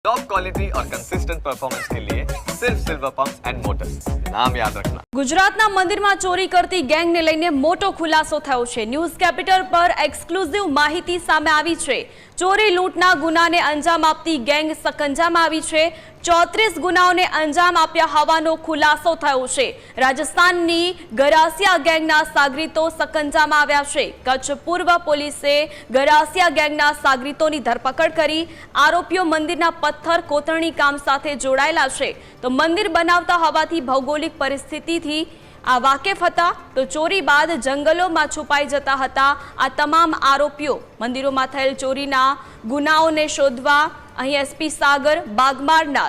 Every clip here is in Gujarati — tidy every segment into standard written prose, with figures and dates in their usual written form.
टॉप क्वालिटी और कंसिस्टेंट परफॉर्मेंस के लिए सिर्फ सिल्वर पंप्स एंड मोटर्स, नाम याद रखना। ગુજરાતના મંદિરમાં ચોરી કરતી ગેંગને લઈને મોટો ખુલાસો થયો છે। ન્યૂઝ કેપિટલ પર એક્સક્લુઝિવ માહિતી સામે આવી છે। ચોરી લૂંટના ગુનાને અંજામ આપતી ગેંગ સકંજામાં આવી છે। 34 ગુનાઓને અંજામ આપ્યા હોવાનો ખુલાસો થયો છે। રાજસ્થાનની ગરાસિયા ગેંગના સાગરીતો સકંજામાં આવ્યા છે। કચ્છ પૂર્વ પોલીસે ગરાસિયા ગેંગના સાગરીતોની ધરપકડ કરી। આરોપીઓ મંદિરના પથ્થર કોતરણી કામ સાથે જોડાયેલા છે। તો મંદિર બનાવતા હોવાથી ભૌગોલિક પરિસ્થિતિથી આ વાકેફ હતા। તો ચોરી બાદ જંગલોમાં છુપાઈ જતા હતા। આ તમામ આરોપીઓ મંદિરોમાં થયેલ ચોરીના ગુનાઓને શોધવા અહીં એસપી સાગર બાગમારના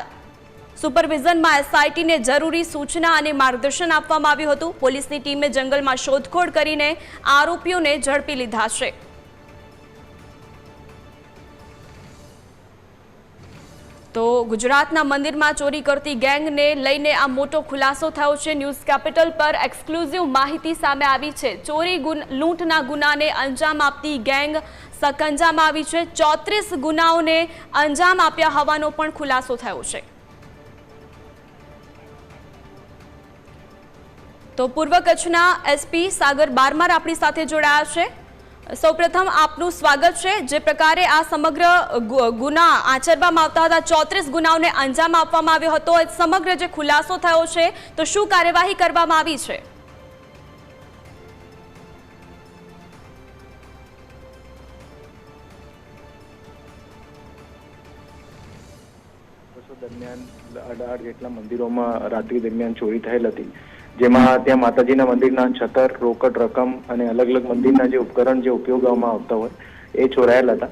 સુપરવિઝનમાં એસઆઈટીને જરૂરી સૂચના અને માર્ગદર્શન આપવામાં આવ્યું હતું। પોલીસની ટીમે જંગલમાં શોધખોળ કરીને આરોપીઓને ઝડપી લીધા છે। તો ગુજરાતના મંદિરમાં ચોરી કરતી ગેંગને લઈને આ મોટો ખુલાસો થયો છે। ન્યૂઝ કેપિટલ પર એક્સક્લુઝિવ માહિતી સામે આવી છે। ચોરી લૂંટના ગુનાને અંજામ આપતી ગેંગ સકંજામાં આવી છે। 34 ગુનાઓને અંજામ આપ્યા હોવાનો પણ ખુલાસો થયો છે। તો પૂર્વ કચ્છના એસપી સાગર બારમાર આપણી સાથે જોડાયા છે। સૌપ્રથમ આપનું સ્વાગત છે। જે પ્રકારે આ સમગ્ર ગુના આચરવામાં આવતા હતા, 34 ગુનાઓને અંજામ આપવામાં આવ્યો હતો, સમગ્ર જે ખુલાસો થયો છે, તો શું કાર્યવાહી કરવામાં આવી છે? દરમિયાન 18 જેટલા મંદિરોમાં રાત્રિ દરમિયાન ચોરી થયેલ હતી, જેમાં ત્યાં માતાજીના મંદિરના છતર, રોકડ રકમ અને અલગ અલગ મંદિરના જે ઉપકરણ જે ઉપયોગમાં આવતા હોય એ ચોરાયેલા હતા।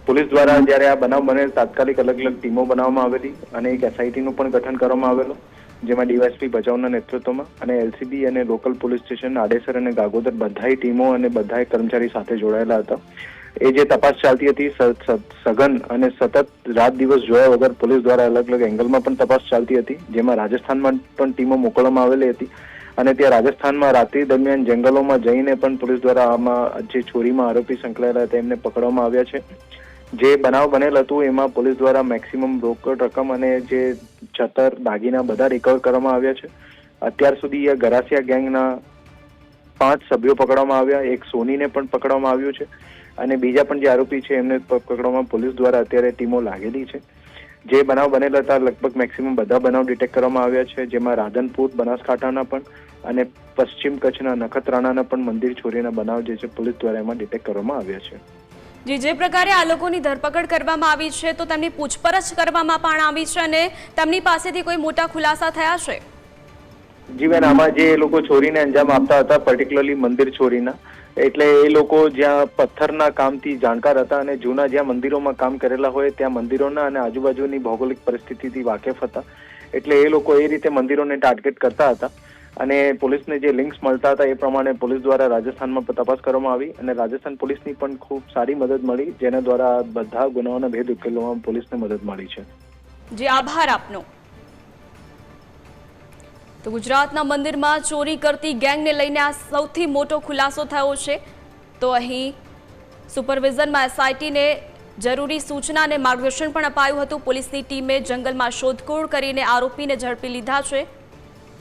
પોલીસ દ્વારા જ્યારે આ બનાવ બનેલ તાત્કાલિક અલગ અલગ ટીમો બનાવવામાં આવેલી અને એક એસઆઈટીનું પણ ગઠન કરવામાં આવેલું, જેમાં ડીવાયએસપી ભચાઉના નેતૃત્વમાં અને એલસીબી અને લોકલ પોલીસ સ્ટેશન આડેસર અને ગાગોદર બધાય ટીમો અને બધાય કર્મચારી સાથે જોડાયેલા હતા। એ જે તપાસ ચાલતી હતી સઘન અને સતત રાત દિવસ જોયા વગર પોલીસ દ્વારા અલગ અલગ એંગલમાં પણ તપાસ ચાલતી હતી, જેમાં રાજસ્થાનમાં પણ ટીમો મોકલવામાં આવેલી હતી અને ત્યાં રાજસ્થાનમાં રાત્રિ દરમિયાન જંગલોમાં જઈને પણ પોલીસ દ્વારા આમાં જે ચોરીમાં આરોપી સંકળાયેલા હતા એમને પકડવામાં આવ્યા છે। જે બનાવ બનેલ હતું એમાં પોલીસ દ્વારા મેક્સિમમ રોકડ રકમ અને જે છતર, દાગીના બધા રિકવર કરવામાં આવ્યા છે। અત્યાર સુધી આ ગરાસિયા ગેંગના 5 સભ્યો પકડવામાં આવ્યા, એક સોનીને પણ પકડવામાં આવ્યું છે અને બીજા પણ જે આરોપી છે એમને પકડવામાં પોલીસ દ્વારા અત્યારે ટીમો લાગેલી છે। જે બનાવ બનેલા હતા લગભગ મેક્સિમમ બધા બનાવ ડિટેક્ટ કરવામાં આવ્યા છે, જેમાં રાધનપુર, બનાસકાંઠાના પણ અને પશ્ચિમ કચ્છના નખત્રાણાના પણ મંદિર ચોરીના બનાવ જે છે પોલીસ દ્વારા એમાં ડિટેક્ટ કરવામાં આવ્યા છે। જે પ્રકારે આ લોકોની ધરપકડ કરવામાં આવી છે, તો તેમની પૂછપરછ કરવામાં પણ આવી છે અને તેમની પાસેથી કોઈ મોટા ખુલાસા થયા છે? જી બેન, આમાં જે લોકો ચોરીને અંજામ આપતા હતા, પર્ટિક્યુલરલી મંદિર ચોરીના, એટલે એ લોકો જ્યાં પથ્થરના કામથી જાણકાર હતા અને જૂના જ્યાં મંદિરોમાં કામ કરેલા હોય ત્યાં મંદિરોના અને આજુબાજુની ભૌગોલિક પરિસ્થિતિથી વાકેફ હતા, એટલે એ લોકો એ રીતે મંદિરોને ટાર્ગેટ કરતા હતા અને પોલીસને જે લિંક્સ મળતા હતા એ પ્રમાણે પોલીસ દ્વારા રાજસ્થાનમાં તપાસ કરવામાં આવી અને રાજસ્થાન પોલીસની પણ ખૂબ સારી મદદ મળી, જેના દ્વારા બધા ગુનાઓના ભેદ ઉકેલવામાં પોલીસને મદદ મળી છે। જી, આભાર આપનો। તો ગુજરાતના મંદિરમાં ચોરી કરતી ગેંગને લઈને આ સૌથી મોટો ખુલાસો થયો છે। તો અહીં સુપરવિઝનમાં એસઆઈટીને જરૂરી સૂચના અને માર્ગદર્શન પણ અપાયું હતું। પોલીસની ટીમે જંગલમાં શોધખોળ કરીને આરોપીને ઝડપી લીધા છે।